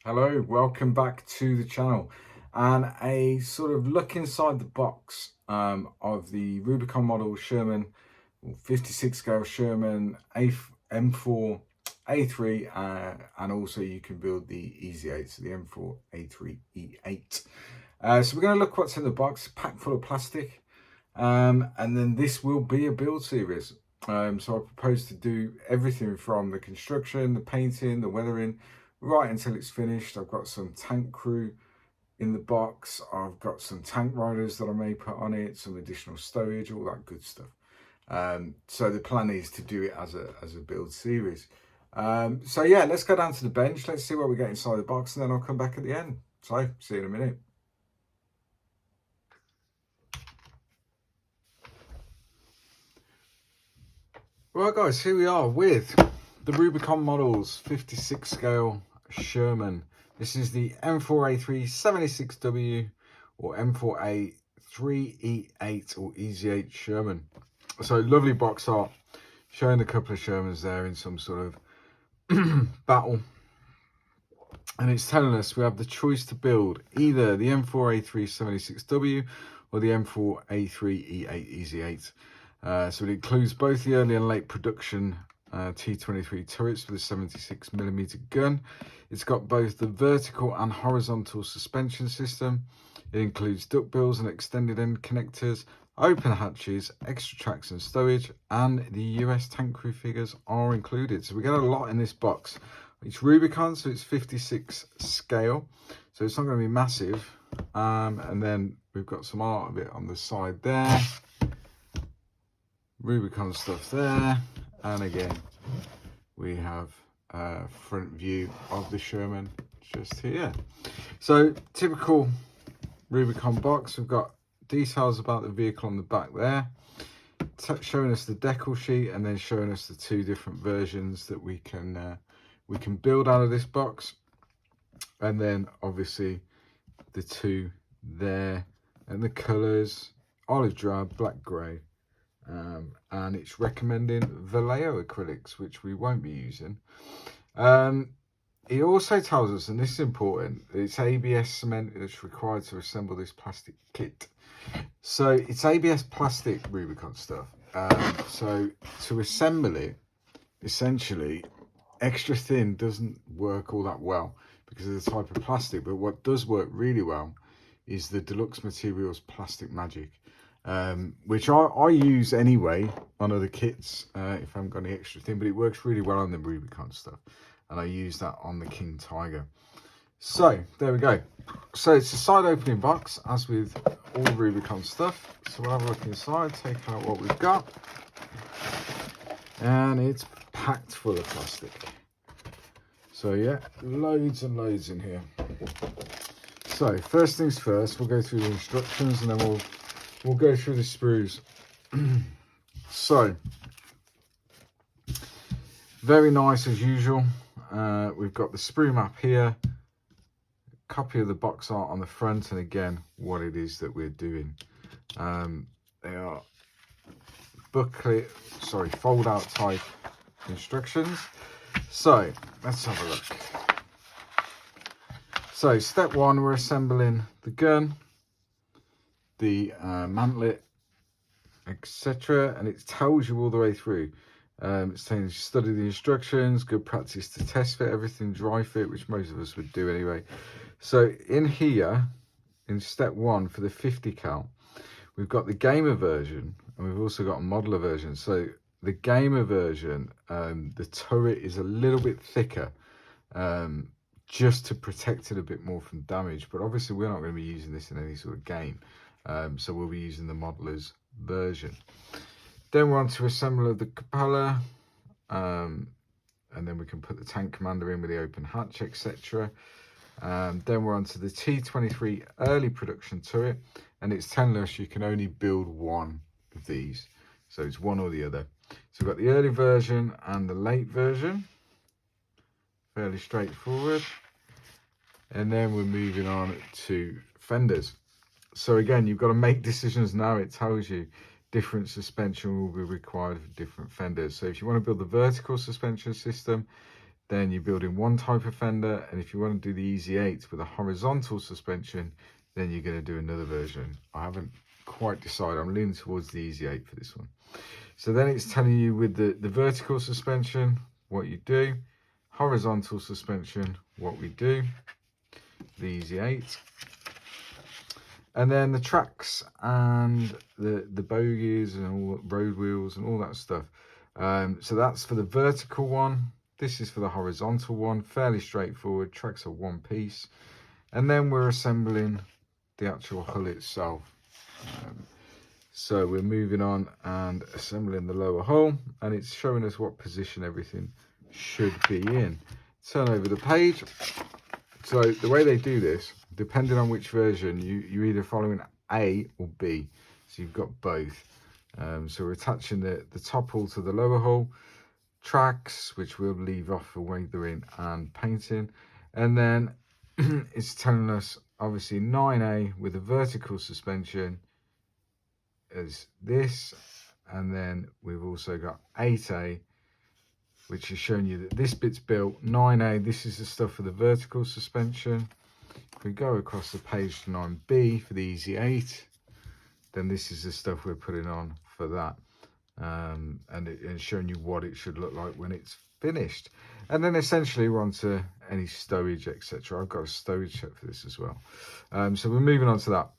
Hello, welcome back to the channel and a sort of look inside the box of the Rubicon model Sherman 56 scale Sherman M4A3 and also you can build the Easy 8, so the M4A3E8. So we're going to look what's in the box, packed full of plastic, and then this will be a build series. So I propose to do everything from the construction, the painting, the weathering, right until it's finished. I've got some tank crew in the box. I've got some tank riders that I may put on it, some additional stowage, all that good stuff. So the plan is to do it as a build series. So yeah, let's go down to the bench. Let's see what we get inside the box, and then I'll come back at the end. So see you in a minute. Right guys, here we are with the Rubicon models 56 scale Sherman. This is the M4A3 76W or M4A3E8 or Easy 8 Sherman. So lovely box art showing a couple of Shermans there in some sort of battle. And it's telling us we have the choice to build either the M4A3 76W or the M4A3E8 Easy 8. So it includes both the early and late production T23 turrets for the 76mm gun. It's got both the vertical and horizontal suspension system. It includes duckbills and extended end connectors, open hatches, extra tracks and stowage, and the US tank crew figures are included. So we get a lot in this box. It's Rubicon, so it's 56 scale, so it's not going to be massive. And then we've got some art of it on the side there. Rubicon stuff there, and again we have a front view of the Sherman just here. So typical Rubicon box, we've got details about the vehicle on the back there, showing us the decal sheet, and then showing us the two different versions that we can build out of this box, and then obviously the two there, and the colors olive drab, black grey. And it's recommending Vallejo acrylics, which we won't be using. It also tells us, and this is important, it's ABS cement that's required to assemble this plastic kit. So it's ABS plastic Rubicon stuff. So to assemble it, essentially, extra thin doesn't work all that well because of the type of plastic. But what does work really well is the Deluxe Materials Plastic Magic. Which I use anyway on other kits if I haven't got any extra thin, but it works really well on the Rubicon stuff, and I use that on the King Tiger. So there we go. So it's a side opening box as with all Rubicon stuff. So we'll have a look inside, take out what we've got, and it's packed full of plastic. So yeah, loads and loads in here. So first things first, we'll go through the instructions, and then we'll go through the sprues. So, very nice as usual. We've got the sprue map here, copy of the box art on the front, and again, what it is that we're doing. They are fold out type instructions. So, let's have a look. So, step one, we're assembling the gun, the mantlet, etc., and it tells you all the way through. It's saying you study the instructions, good practice to test fit everything, dry fit, which most of us would do anyway. So in here, in step one for the 50 cal, we've got the gamer version, and we've also got a modeler version. So the gamer version, the turret is a little bit thicker, just to protect it a bit more from damage, but obviously we're not going to be using this in any sort of game. So we'll be using the modeler's version. Then we're on to assembly of the cupola, and then we can put the tank commander in with the open hatch, etc. Then we're on to the T23 early production turret, and it's telling us you can only build one of these, so it's one or the other. So we've got the early version and the late version, fairly straightforward. And then we're moving on to fenders. So again, you've got to make decisions now. It tells you different suspension will be required for different fenders. So if you want to build the vertical suspension system, then you're building one type of fender, and if you want to do the Easy 8 with a horizontal suspension, then you're going to do another version. I haven't quite decided. I'm leaning towards the Easy 8 for this one. So then it's telling you with the vertical suspension what you do, horizontal suspension what we do, the Easy 8, and then the tracks and the bogies and all road wheels and all that stuff. So that's for the vertical one. This is for the horizontal one. Fairly straightforward. Tracks are one piece, and then we're assembling the actual hull itself. So we're moving on and assembling the lower hull, and it's showing us what position everything should be in. Turn over the page. So the way they do this, depending on which version, you're either following A or B. So you've got both. So we're attaching the top hull to the lower hull, tracks, which we'll leave off for weathering and painting. And then it's telling us, obviously, 9A with a vertical suspension as this. And then we've also got 8A, which is showing you that this bit's built. 9A, this is the stuff for the vertical suspension. If we go across the page to 9B for the Easy 8, then this is the stuff we're putting on for that. And it's showing you what it should look like when it's finished. And then essentially we're on to any stowage, etc. I've got a stowage set for this as well. So we're moving on to that.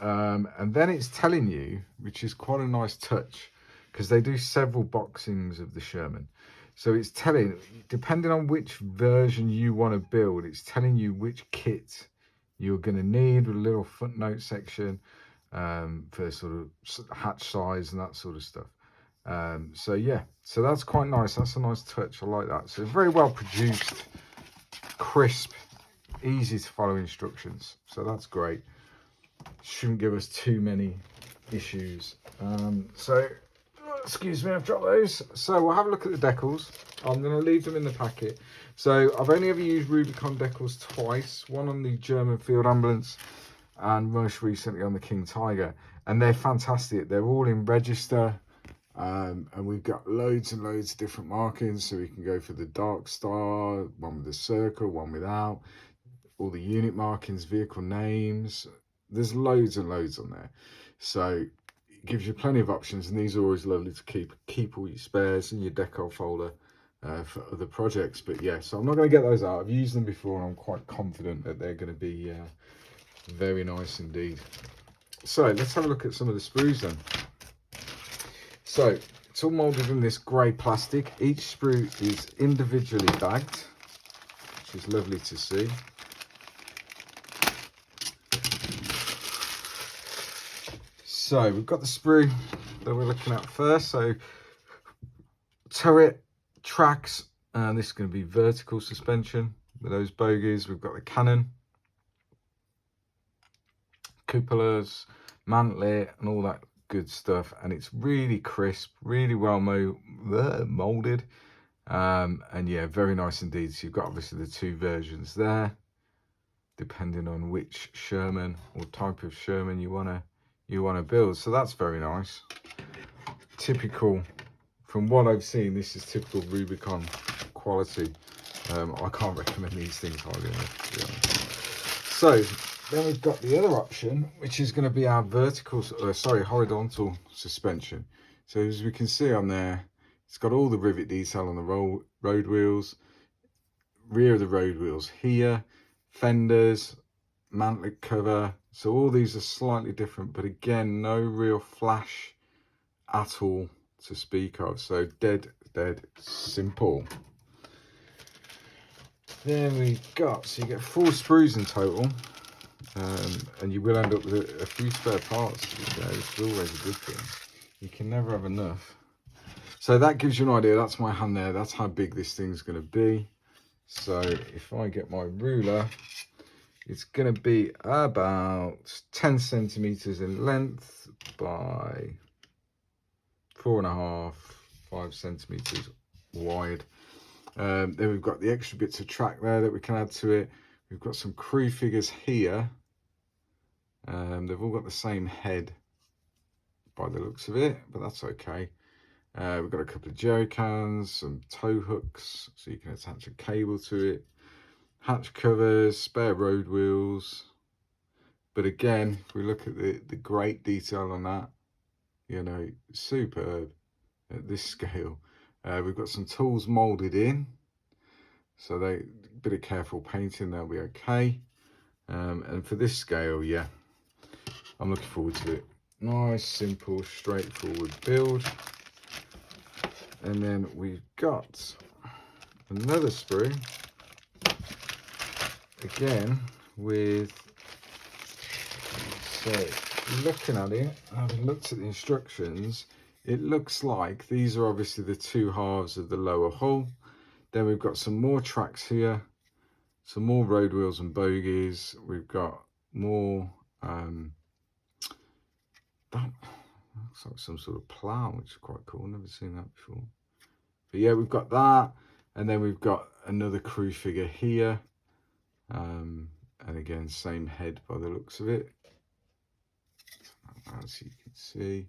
And then it's telling you, which is quite a nice touch, because they do several boxings of the Sherman. So it's telling, depending on which version you want to build, it's telling you which kit you're going to need, with a little footnote section for sort of hatch size and that sort of stuff. So yeah, so that's quite nice. That's a nice touch. I like that. So very well produced, crisp, easy to follow instructions. So that's great. Shouldn't give us too many issues. So excuse me, I've dropped those. So we'll have a look at the decals. I'm going to leave them in the packet. So I've only ever used Rubicon decals twice, one on the German field ambulance and most recently on the King Tiger, and they're fantastic. They're all in register, and we've got loads and loads of different markings, so we can go for the dark star, one with a circle, one without, all the unit markings, vehicle names. There's loads and loads on there, so it gives you plenty of options, and these are always lovely to keep all your spares in your decal folder for other projects. But yeah, so I'm not going to get those out. I've used them before, and I'm quite confident that they're going to be very nice indeed. So let's have a look at some of the sprues then. So it's all molded in this grey plastic. Each sprue is individually bagged, which is lovely to see. So we've got the sprue that we're looking at first. So turret, tracks, and this is going to be vertical suspension with those bogies. We've got the cannon, cupolas, mantlet, and all that good stuff. And it's really crisp, really well molded, and yeah, very nice indeed. So you've got obviously the two versions there, depending on which Sherman or type of Sherman you want to build. So that's very nice. Typical, from what I've seen, this is typical Rubicon quality. I can't recommend these things highly enough, to be honest. So then we've got the other option, which is going to be our horizontal suspension. So as we can see on there, it's got all the rivet detail on the road wheels, rear of the road wheels here, fenders, mantlet cover. So all these are slightly different, but again, no real flash at all to speak of. So dead simple. Then we've got, so you get 4 sprues in total, and you will end up with a few spare parts. It's always a good thing. You can never have enough. So that gives you an idea. That's my hand there. That's how big this thing's going to be. So if I get my ruler, it's going to be about 10 centimeters in length by 4.5, 5 centimeters wide. Then we've got the extra bits of track there that we can add to it. We've got some crew figures here. They've all got the same head by the looks of it, but that's okay. We've got a couple of jerry cans, some tow hooks so you can attach a cable to it, hatch covers, spare road wheels. But again, if we look at the great detail on that, you know, superb at this scale. We've got some tools molded in, so they bit of careful painting, they'll be okay. And for this scale, yeah, I'm looking forward to it. Nice, simple, straightforward build. And then we've got another sprue, again with, so looking at it, having looked at the instructions, it looks like these are obviously the two halves of the lower hull. Then we've got some more tracks here, some more road wheels and bogies. We've got more, that looks like some sort of plough, which is quite cool. Never seen that before. But yeah, we've got that. And then we've got another crew figure here. And again, same head by the looks of it, as you can see.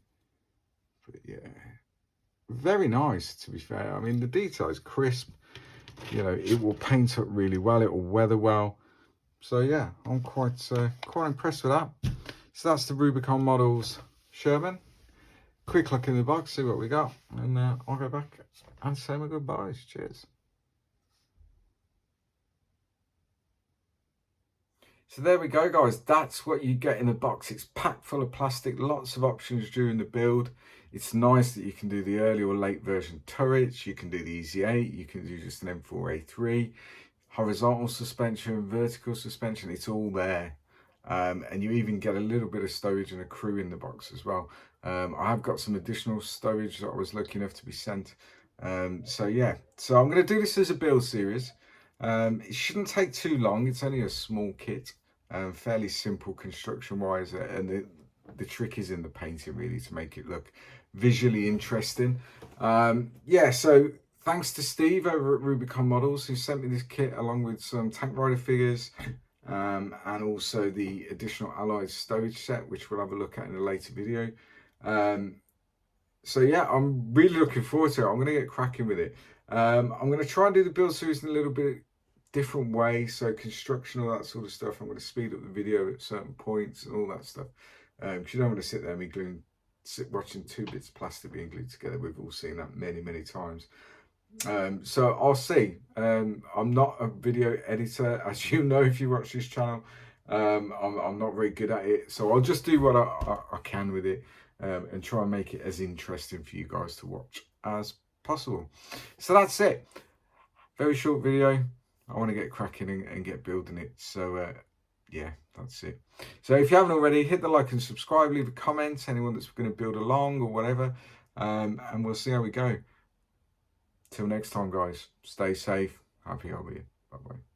But yeah, very nice, to be fair. I mean, the detail is crisp. You know, it will paint up really well. It will weather well. So yeah, I'm quite impressed with that. So that's the Rubicon Models Sherman. Quick look in the box, see what we got, and I'll go back and say my goodbyes. Cheers. So there we go, guys. That's what you get in the box. It's packed full of plastic, lots of options during the build. It's nice that you can do the early or late version turrets. You can do the Easy 8. You can do just an M4A3. Horizontal suspension, vertical suspension, it's all there. And you even get a little bit of stowage and a crew in the box as well. I have got some additional stowage that I was lucky enough to be sent. So yeah, so I'm going to do this as a build series. It shouldn't take too long. It's only a small kit, fairly simple construction wise, and the trick is in the painting really to make it look visually interesting. Yeah, so thanks to Steve over at Rubicon Models, who sent me this kit along with some Tank Rider figures, and also the additional allied stowage set, which we'll have a look at in a later video. So yeah, I'm really looking forward to it. I'm going to get cracking with it. I'm going to try and do the build series in a little bit different way, so construction, all that sort of stuff. I'm going to speed up the video at certain points and all that stuff, because you don't want to sit there and watching two bits of plastic being glued together. We've all seen that many times. So I'll see. I'm not a video editor, as you know if you watch this channel. I'm not very good at it, so I'll just do what I can with it, and try and make it as interesting for you guys to watch as possible. So that's it. Very short video. I want to get cracking and get building it. So yeah, that's it. So if you haven't already, hit the like and subscribe, leave a comment, anyone that's going to build along or whatever, and we'll see how we go. Till next time, guys, stay safe. Happy hobbying. Bye bye.